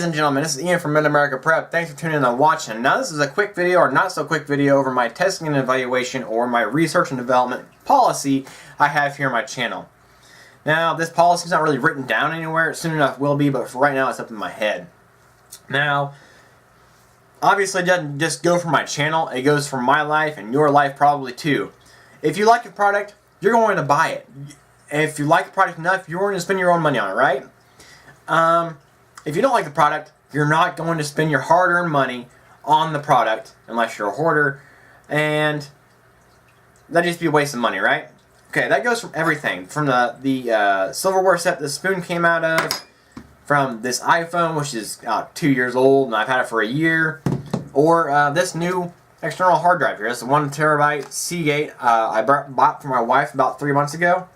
ladies and gentlemen, this is Ian from Mid-America Prep. Thanks for tuning in and watching. Now this is a quick video or not so quick video over my testing and evaluation or my research and development policy I have here on my channel. Now this policy is not really written down anywhere. Soon enough will be, but for right now it's up in my head. Now, obviously it doesn't just go for my channel, it goes for my life and your life probably too. If you like a product, you're going to buy it. If you like the product enough, you're going to spend your own money on it, right? If you don't like the product, you're not going to spend your hard-earned money on the product unless you're a hoarder, and that'd just be a waste of money, right? Okay, that goes from everything, from the silverware set the spoon came out of, from this iPhone, which is 2 years old and I've had it for a year, or this new external hard drive here. It's a 1 terabyte Seagate I bought for my wife about 3 months ago.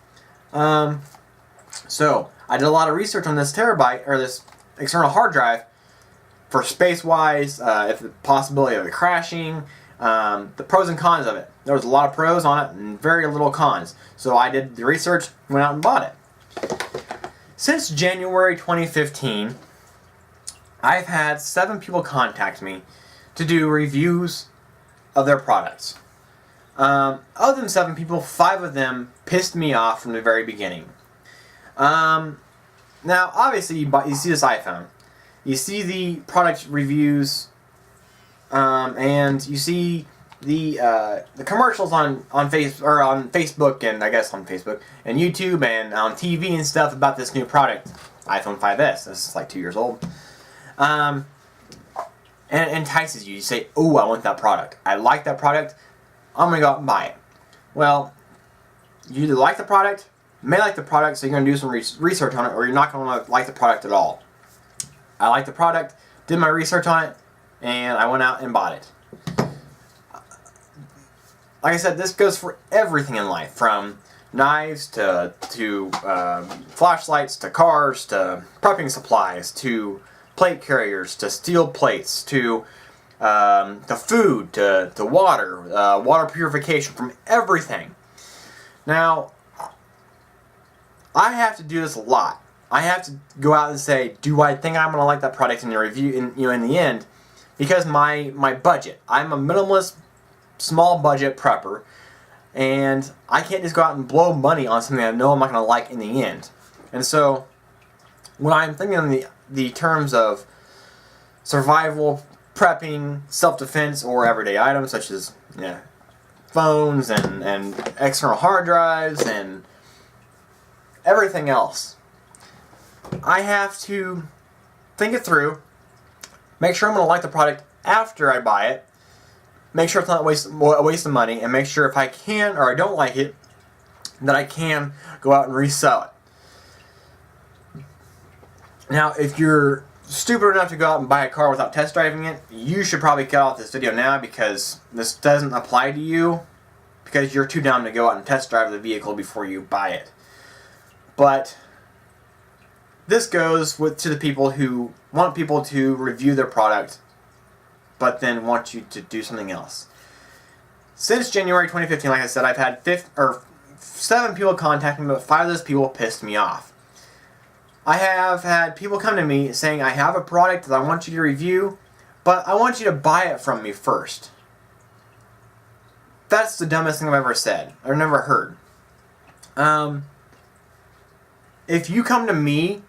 So I did a lot of research on this terabyte, or this external hard drive, for space-wise, if the possibility of it crashing, the pros and cons of it. There was a lot of pros on it and very little cons. So I did the research, went out and bought it. Since January 2015, I've had 7 people contact me to do reviews of their products. Of them 7 people, 5 of them pissed me off from the very beginning. Now, obviously, you see this iPhone. You see the product reviews, and you see the commercials on Facebook, and I guess on Facebook and YouTube and on TV and stuff about this new product, iPhone 5S. This is like 2 years old. And it entices you. You say, "Oh, I want that product. I like that product. I'm gonna go out and buy it." Well, you either like the product, may like the product, so you're going to do some research on it, or you're not going to like the product at all. I like the product, did my research on it, and I went out and bought it. Like I said, this goes for everything in life, from knives to flashlights to cars to prepping supplies to plate carriers to steel plates to food to water, water purification, from everything. Now, I have to do this a lot. I have to go out and say, do I think I'm going to like that product in the review, in the end, because my budget. I'm a minimalist, small budget prepper, and I can't just go out and blow money on something I know I'm not going to like in the end. And so, when I'm thinking in the terms of survival, prepping, self-defense, or everyday items such as phones and external hard drives and everything else, I have to think it through, make sure I'm going to like the product after I buy it, make sure it's not a waste of money, and make sure if I can or I don't like it, that I can go out and resell it. Now, if you're stupid enough to go out and buy a car without test driving it, you should probably cut off this video now, because this doesn't apply to you, because you're too dumb to go out and test drive the vehicle before you buy it. But this goes to the people who want people to review their product, but then want you to do something else. Since January 2015, like I said, I've had 7 people contact me, but 5 of those people pissed me off. I have had people come to me saying, "I have a product that I want you to review, but I want you to buy it from me first." That's the dumbest thing I've ever said or never heard. If you come to me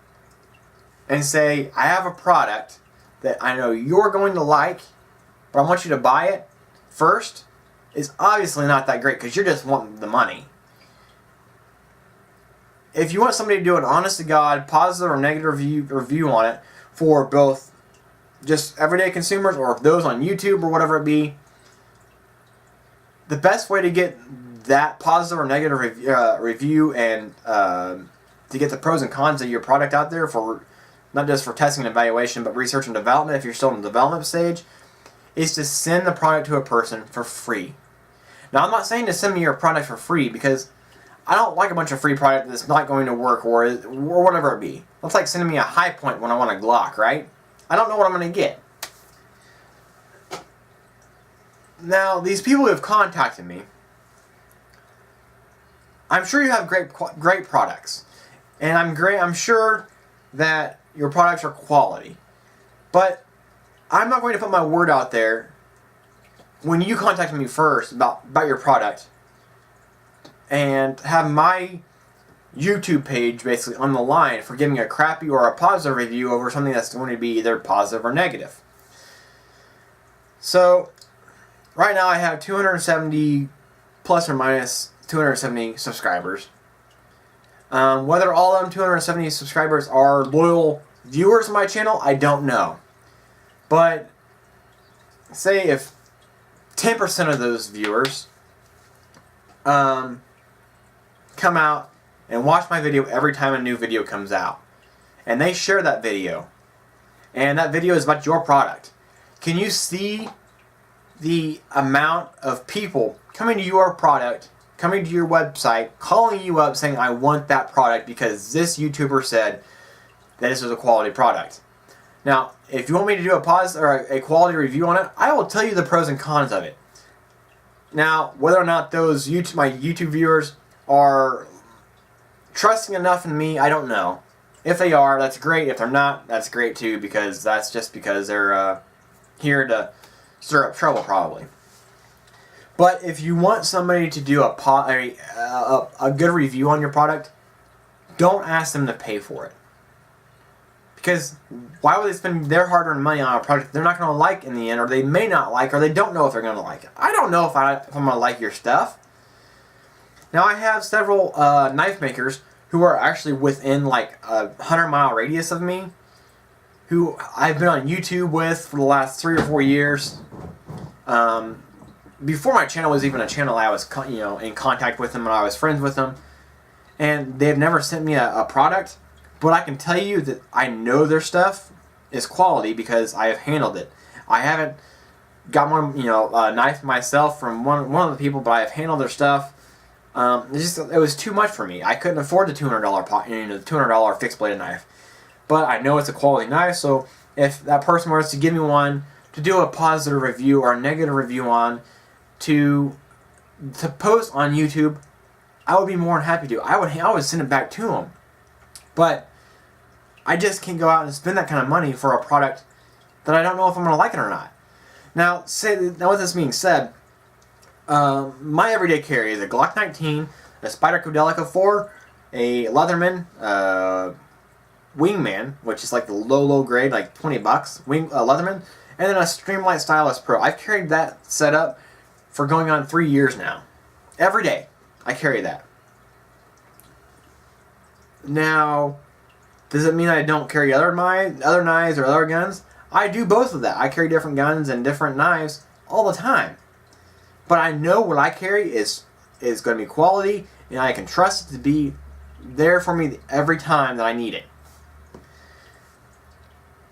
and say, "I have a product that I know you're going to like, but I want you to buy it first," is obviously not that great, because you're just wanting the money. If you want somebody to do an honest-to-God, positive or negative review on it for both just everyday consumers or those on YouTube or whatever it be, the best way to get that positive or negative review and to get the pros and cons of your product out there, for not just for testing and evaluation, but research and development if you're still in the development stage, is to send the product to a person for free. Now, I'm not saying to send me your product for free, because I don't like a bunch of free product that's not going to work, or whatever it be. It's like sending me a High Point when I want a Glock, right? I don't know what I'm going to get. Now, these people who have contacted me, I'm sure you have great products, and I'm sure that your products are quality. But I'm not going to put my word out there when you contact me first about your product and have my YouTube page basically on the line for giving a crappy or a positive review over something that's going to be either positive or negative. So right now I have 270 plus or minus 270 subscribers. Whether all of them 270 subscribers are loyal viewers of my channel, I don't know. But say if 10% of those viewers come out and watch my video every time a new video comes out, and they share that video, and that video is about your product, can you see the amount of people coming to your product, coming to your website, calling you up saying, I want that product because this YouTuber said that this is a quality product? Now, if you want me to do a positive or a quality review on it, I will tell you the pros and cons of it. Now, whether or not those my YouTube viewers are trusting enough in me, I don't know. If they are, that's great. If they're not, that's great too, because that's just because they're here to stir up trouble, probably. But if you want somebody to do a good review on your product, don't ask them to pay for it. Because why would they spend their hard-earned money on a product they're not going to like in the end, or they may not like, or they don't know if they're going to like it? I don't know if I'm going to like your stuff. Now, I have several knife makers who are actually within like a 100-mile radius of me, who I've been on YouTube with for the last 3 or 4 years. Before my channel was even a channel, I was in contact with them and I was friends with them, and they've never sent me a product. But I can tell you that I know their stuff is quality because I have handled it. I haven't got one, knife myself from one of the people, but I have handled their stuff. It was too much for me. I couldn't afford the $200 fixed bladed knife. But I know it's a quality knife, so if that person wants to give me one to do a positive review or a negative review on, to post on YouTube, I would be more than happy to. I would send it back to them. But I just can't go out and spend that kind of money for a product that I don't know if I'm going to like it or not. Now, with this being said, my everyday carry is a Glock 19, a Spyder Kudelica 4, a Leatherman Wingman, which is like the low grade, like $20, Leatherman, and then a Streamlight Stylus Pro. I've carried that setup for going on 3 years now. Every day, I carry that. Now, does it mean I don't carry other knives or other guns? I do both of that. I carry different guns and different knives all the time. But I know what I carry is going to be quality, and I can trust it to be there for me every time that I need it.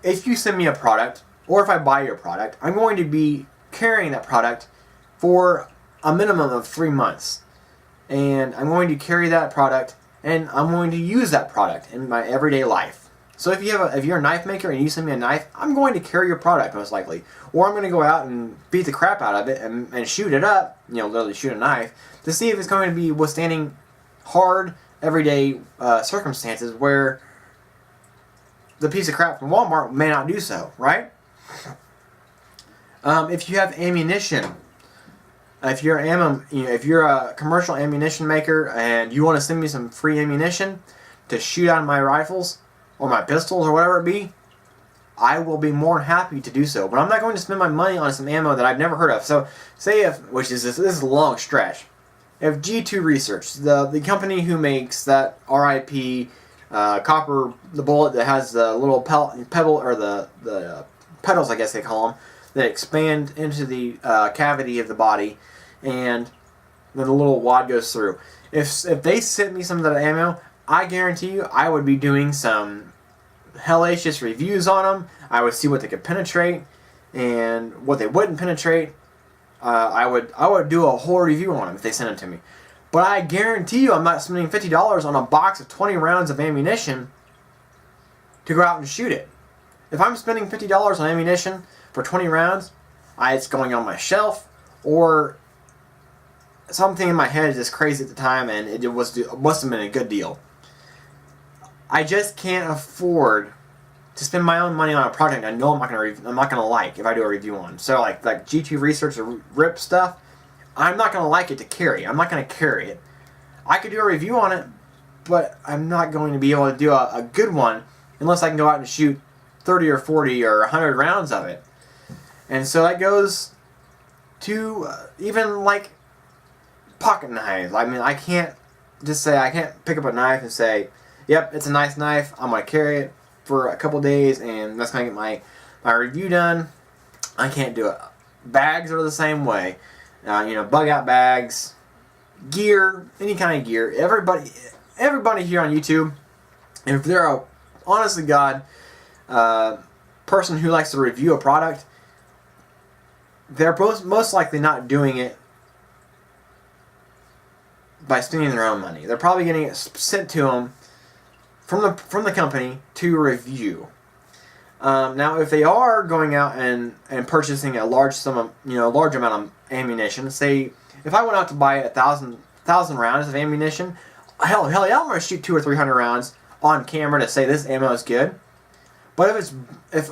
If you send me a product, or if I buy your product, I'm going to be carrying that product for a minimum of 3 months. And I'm going to carry that product, and I'm going to use that product in my everyday life. So if you're a knife maker and you send me a knife, I'm going to carry your product most likely. Or I'm going to go out and beat the crap out of it and shoot it up, literally shoot a knife, to see if it's going to be withstanding hard, everyday circumstances where the piece of crap from Walmart may not do so, right? If you have ammunition, if you're a commercial ammunition maker and you want to send me some free ammunition to shoot on my rifles or my pistols or whatever it be, I will be more than happy to do so. But I'm not going to spend my money on some ammo that I've never heard of. So, this is a long stretch. If G2 Research, the company who makes that RIP copper, the bullet that has the little pebble, or the petals, I guess they call them, that expand into the cavity of the body, and then the little wad goes through. If they sent me some of that ammo, I guarantee you I would be doing some hellacious reviews on them. I would see what they could penetrate and what they wouldn't penetrate. I would do a whole review on them if they sent them to me. But I guarantee you I'm not spending $50 on a box of 20 rounds of ammunition to go out and shoot it. If I'm spending $50 on ammunition for 20 rounds, it's going on my shelf, or something in my head is just crazy at the time, and it must have been a good deal. I just can't afford to spend my own money on a project I know I'm not gonna like if I do a review on. So like G2 Research or RIP stuff, I'm not gonna like it to carry. I'm not gonna carry it. I could do a review on it, but I'm not going to be able to do a good one unless I can go out and shoot 30 or 40 or 100 rounds of it. And so that goes to even like pocket knives. I mean, I can't pick up a knife and say, yep, it's a nice knife, I'm going to carry it for a couple days and that's going to get my review done. I can't do it. Bags are the same way. Bug out bags, gear, any kind of gear. Everybody here on YouTube, if they're a honest to God person who likes to review a product, they're most likely not doing it by spending their own money. They're probably getting it sent to them from the company to review. Now, if they are going out and purchasing a large amount of ammunition, say if I went out to buy 1,000 rounds of ammunition, hell yeah, I'm gonna shoot 200 or 300 rounds on camera to say this ammo is good. But if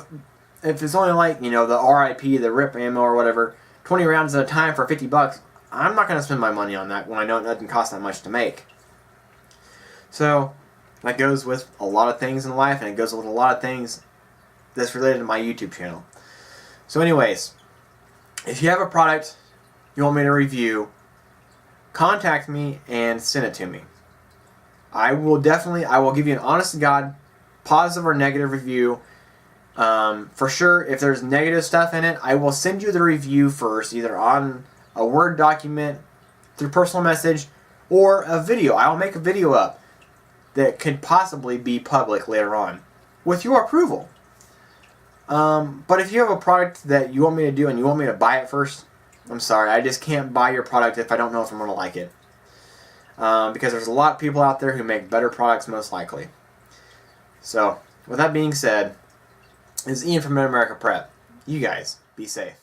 it's only like the RIP, the RIP ammo or whatever, 20 rounds at a time for $50, I'm not gonna spend my money on that when I know it doesn't cost that much to make. So that goes with a lot of things in life, and it goes with a lot of things that's related to my YouTube channel. So anyways, if you have a product you want me to review, contact me and send it to me. I will give you an honest to God positive or negative review. For sure, if there's negative stuff in it, I will send you the review first, either on a Word document, through personal message, or a video. I will make a video up that could possibly be public later on with your approval. But if you have a product that you want me to do and you want me to buy it first, I'm sorry, I just can't buy your product if I don't know if I'm going to like it. Because there's a lot of people out there who make better products most likely. So, with that being said, this is Ian from Mid America Prep. You guys, be safe.